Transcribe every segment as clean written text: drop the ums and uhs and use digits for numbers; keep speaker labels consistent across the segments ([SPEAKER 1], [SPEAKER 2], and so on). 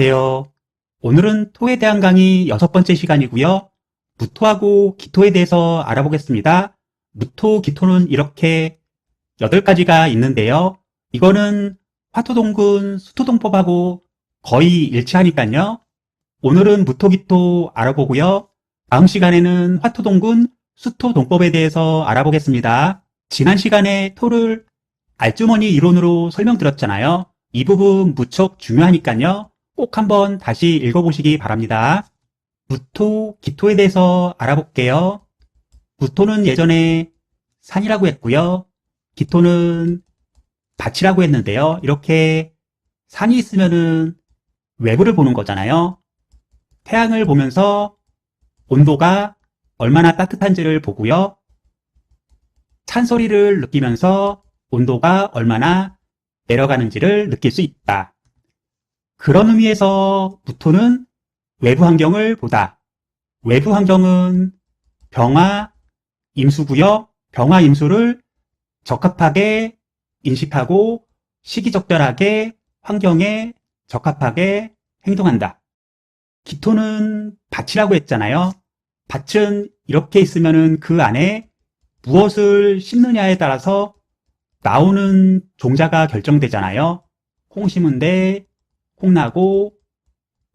[SPEAKER 1] 안녕하세요. 오늘은 토에 대한 강의 6번째 시간이고요. 무토하고 기토에 대해서 알아보겠습니다. 무토, 기토는 이렇게 8가지가 있는데요. 이거는 화토동군, 수토동법하고 거의 일치하니까요. 오늘은 무토, 기토 알아보고요. 다음 시간에는 화토동군, 수토동법에 대해서 알아보겠습니다. 지난 시간에 토를 알주머니 이론으로 설명드렸잖아요. 이 부분 무척 중요하니까요. 꼭 한번 다시 읽어보시기 바랍니다. 무토, 기토에 대해서 알아볼게요. 무토는 예전에 산이라고 했고요. 기토는 밭이라고 했는데요. 이렇게 산이 있으면은 외부를 보는 거잖아요. 태양을 보면서 온도가 얼마나 따뜻한지를 보고요. 찬소리를 느끼면서 온도가 얼마나 내려가는지를 느낄 수 있다. 그런 의미에서 무토는 외부 환경을 보다. 외부 환경은 병화, 임수고요. 병화, 임수를 적합하게 인식하고 시기적절하게 환경에 적합하게 행동한다. 기토는 밭이라고 했잖아요. 밭은 이렇게 있으면은 그 안에 무엇을 심느냐에 따라서 나오는 종자가 결정되잖아요. 콩 심은 데 콩 나고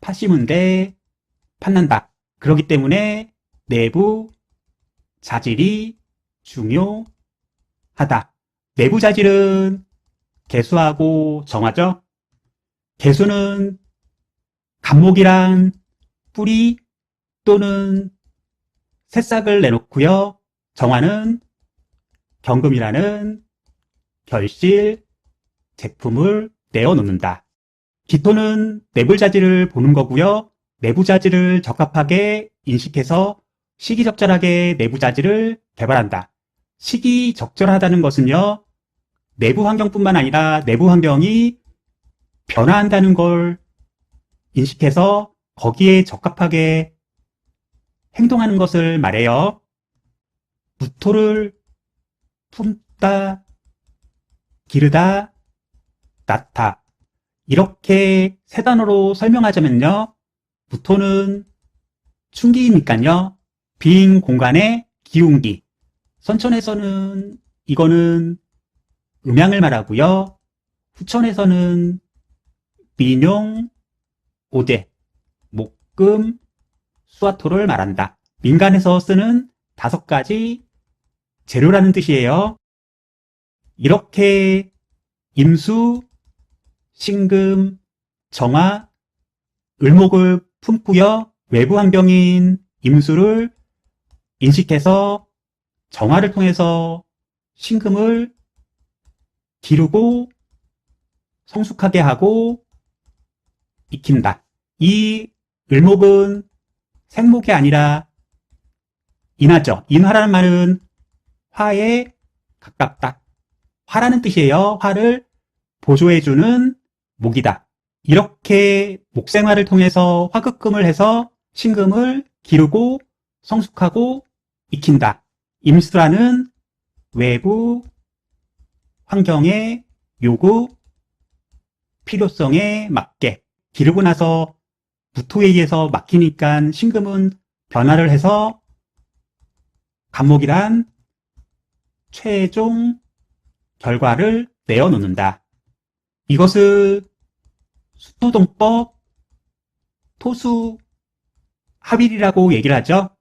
[SPEAKER 1] 팥 심은 데 팥 난다. 그렇기 때문에 내부 자질이 중요하다. 내부 자질은 개수하고 정화죠. 개수는 갑목이란 뿌리 또는 새싹을 내놓고요. 정화는 경금이라는 결실, 제품을 내어놓는다. 기토는 내부 자질을 보는 거고요. 내부 자질을 적합하게 인식해서 시기적절하게 내부 자질을 개발한다. 시기적절하다는 것은요, 내부 환경뿐만 아니라 내부 환경이 변화한다는 걸 인식해서 거기에 적합하게 행동하는 것을 말해요. 무토를 품다, 기르다, 낳다. 이렇게 세 단어로 설명하자면요. 무토는 충기니까요. 빈 공간의 기운기. 선천에서는 이거는 음양을 말하고요. 후천에서는 민용, 오대, 목금, 수화토를 말한다. 민간에서 쓰는 5가지 재료라는 뜻이에요. 이렇게 임수, 신금, 정화, 을목을 품고요. 외부 환경인 임수를 인식해서 정화를 통해서 신금을 기르고 성숙하게 하고 익힌다. 이 을목은 생목이 아니라 인화죠. 인화라는 말은 화에 가깝다. 화라는 뜻이에요. 화를 보조해주는 목이다. 이렇게 목생화를 통해서 화급금을 해서 신금을 기르고 성숙하고 익힌다. 임수라는 외부 환경의 요구, 필요성에 맞게 기르고 나서 무토에 의해서 막히니까 신금은 변화를 해서 갑목이란 최종 결과를 내어놓는다. 이것을 수토동법 토수 합일이라고 얘기를 하죠.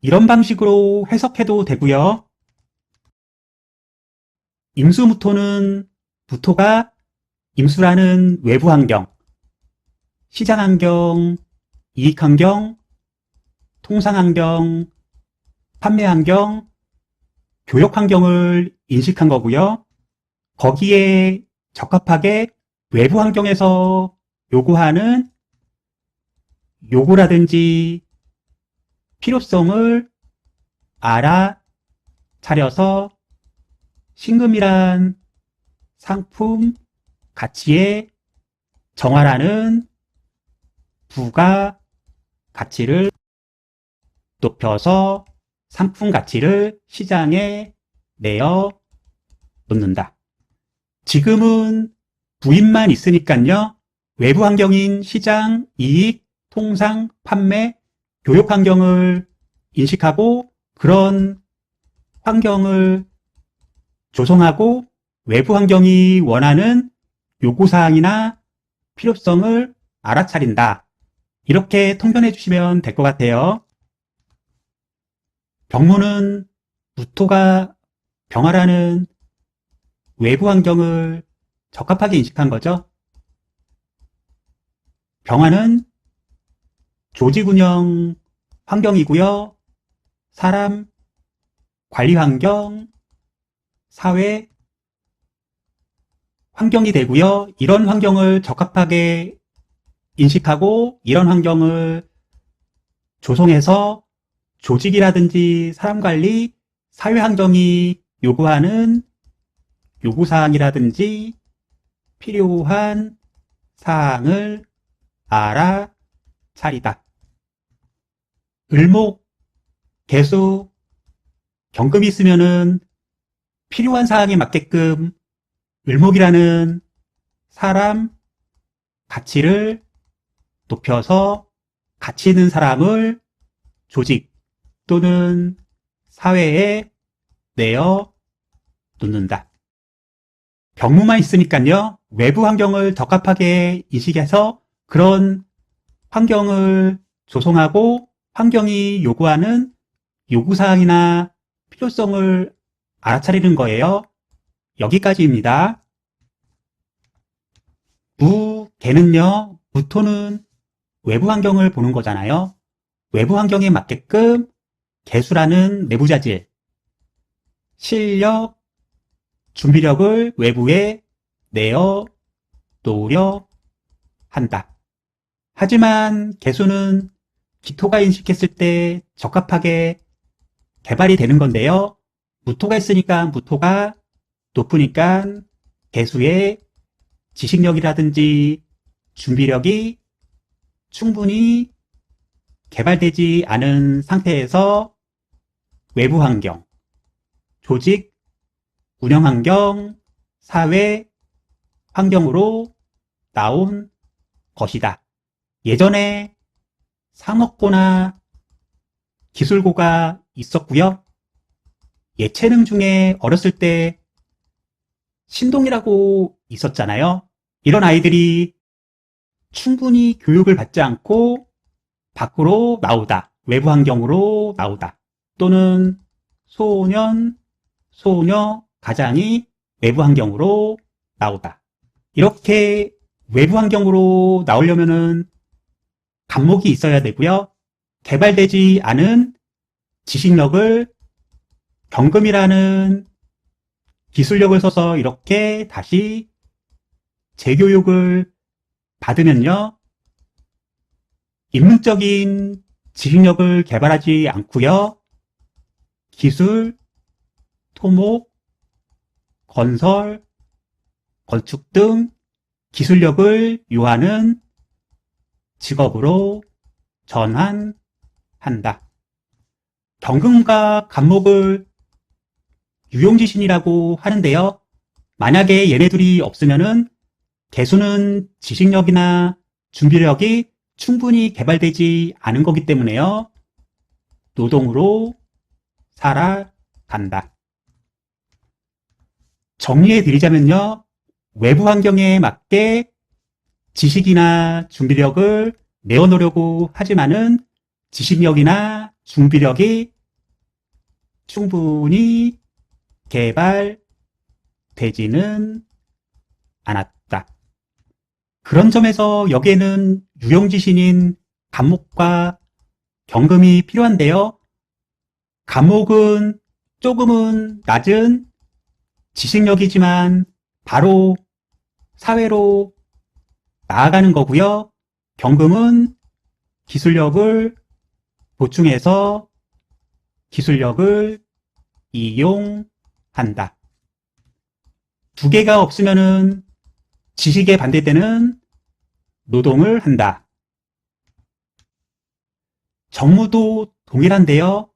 [SPEAKER 1] 이런 방식으로 해석해도 되고요. 임수무토는 무토가 임수라는 외부 환경, 시장 환경, 이익 환경, 통상 환경, 판매 환경, 교역 환경을 인식한 거고요. 거기에 적합하게 외부 환경에서 요구하는 요구라든지 필요성을 알아차려서 신금이란 상품 가치의 정화라는 부가 가치를 높여서 상품 가치를 시장에 내어 놓는다. 지금은 부인만 있으니까요. 외부 환경인 시장, 이익, 통상, 판매, 교육 환경을 인식하고 그런 환경을 조성하고 외부 환경이 원하는 요구사항이나 필요성을 알아차린다. 이렇게 통변해 주시면 될 것 같아요. 병무는 무토가 병화라는 외부 환경을 적합하게 인식한 거죠. 병화는 조직 운영 환경이고요. 사람, 관리 환경, 사회 환경이 되고요. 이런 환경을 적합하게 인식하고 이런 환경을 조성해서 조직이라든지 사람 관리, 사회 환경이 요구하는 요구사항이라든지 필요한 사항을 알아차리다. 을목, 개수, 경금이 있으면은 필요한 사항에 맞게끔 을목이라는 사람 가치를 높여서 가치 있는 사람을 조직 또는 사회에 내어 놓는다. 병무만 있으니까요. 외부 환경을 적합하게 인식해서 그런 환경을 조성하고 환경이 요구하는 요구사항이나 필요성을 알아차리는 거예요. 여기까지입니다. 무개는요. 무토는 외부 환경을 보는 거잖아요. 외부 환경에 맞게끔 개수라는 내부 자질, 실력, 준비력을 외부에 내어 놓으려 한다. 하지만 개수는 기토가 인식했을 때 적합하게 개발이 되는 건데요. 무토가 있으니까 무토가 높으니까 개수의 지식력이라든지 준비력이 충분히 개발되지 않은 상태에서 외부 환경, 조직, 운영 환경, 사회 환경으로 나온 것이다. 예전에 상업고나 기술고가 있었고요. 예체능 중에 어렸을 때 신동이라고 있었잖아요. 이런 아이들이 충분히 교육을 받지 않고 밖으로 나오다, 외부 환경으로 나오다, 또는 소년, 소녀, 가장이 외부 환경으로 나오다. 이렇게 외부 환경으로 나오려면은 감목이 있어야 되고요. 개발되지 않은 지식력을 경금이라는 기술력을 써서 이렇게 다시 재교육을 받으면요. 인문적인 지식력을 개발하지 않고요. 기술, 토목, 건설, 건축 등 기술력을 요하는 직업으로 전환한다. 경금과 간목을 유용지신이라고 하는데요. 만약에 얘네들이 없으면은 개수는 지식력이나 준비력이 충분히 개발되지 않은 거기 때문에요. 노동으로 살아간다. 정리해 드리자면요. 외부 환경에 맞게 지식이나 준비력을 내어놓으려고 하지만은 지식력이나 준비력이 충분히 개발되지는 않았다. 그런 점에서 여기에는 유용지신인 간목과 경금이 필요한데요. 간목은 조금은 낮은 지식력이지만 바로 사회로 나아가는 거고요. 경금은 기술력을 보충해서 기술력을 이용한다. 두 개가 없으면은 지식에 반대되는 노동을 한다. 정무도 동일한데요.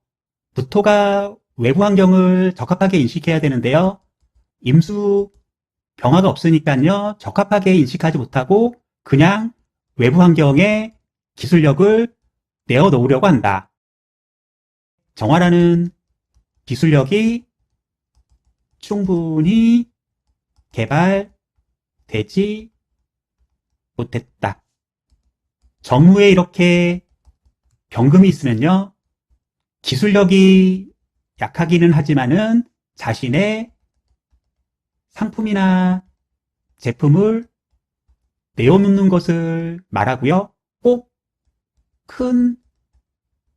[SPEAKER 1] 무토가 외부 환경을 적합하게 인식해야 되는데요. 임수 병화가 없으니까요. 적합하게 인식하지 못하고 그냥 외부 환경에 기술력을 내어 놓으려고 한다. 정화라는 기술력이 충분히 개발되지 못했다. 정무에 이렇게 병금이 있으면요, 기술력이 약하기는 하지만은 자신의 상품이나 제품을 내어놓는 것을 말하고요. 꼭 큰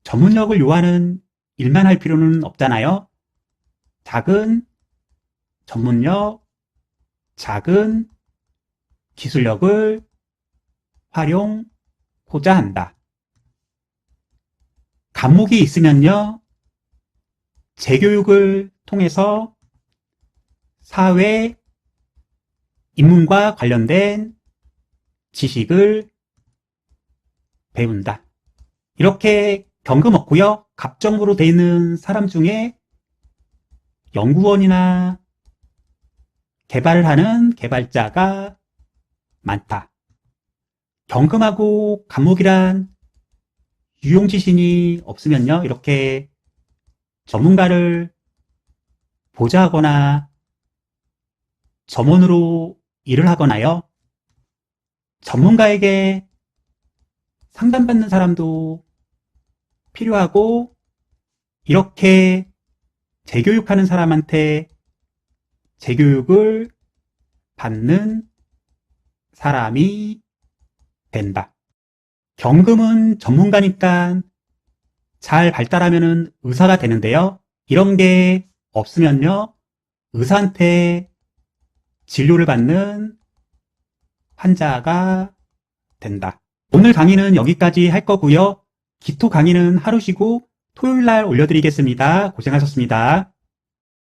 [SPEAKER 1] 전문력을 요하는 일만 할 필요는 없잖아요. 작은 전문력, 작은 기술력을 활용하고자 한다. 감목이 있으면요, 재교육을 통해서 사회, 인문과 관련된 지식을 배운다. 이렇게 병금 없고요, 갑정으로 되어 있는 사람 중에 연구원이나 개발을 하는 개발자가 많다. 경금하고 감목이란 유용지신이 없으면요, 이렇게 전문가를 보좌하거나 점원으로 일을 하거나요, 전문가에게 상담받는 사람도 필요하고, 이렇게 재교육하는 사람한테 재교육을 받는 사람이 된다. 경금은 전문가니까 잘 발달하면 의사가 되는데요. 이런 게 없으면요, 의사한테 진료를 받는 환자가 된다. 오늘 강의는 여기까지 할 거고요. 기토 강의는 하루 쉬고 토요일 날 올려드리겠습니다. 고생하셨습니다.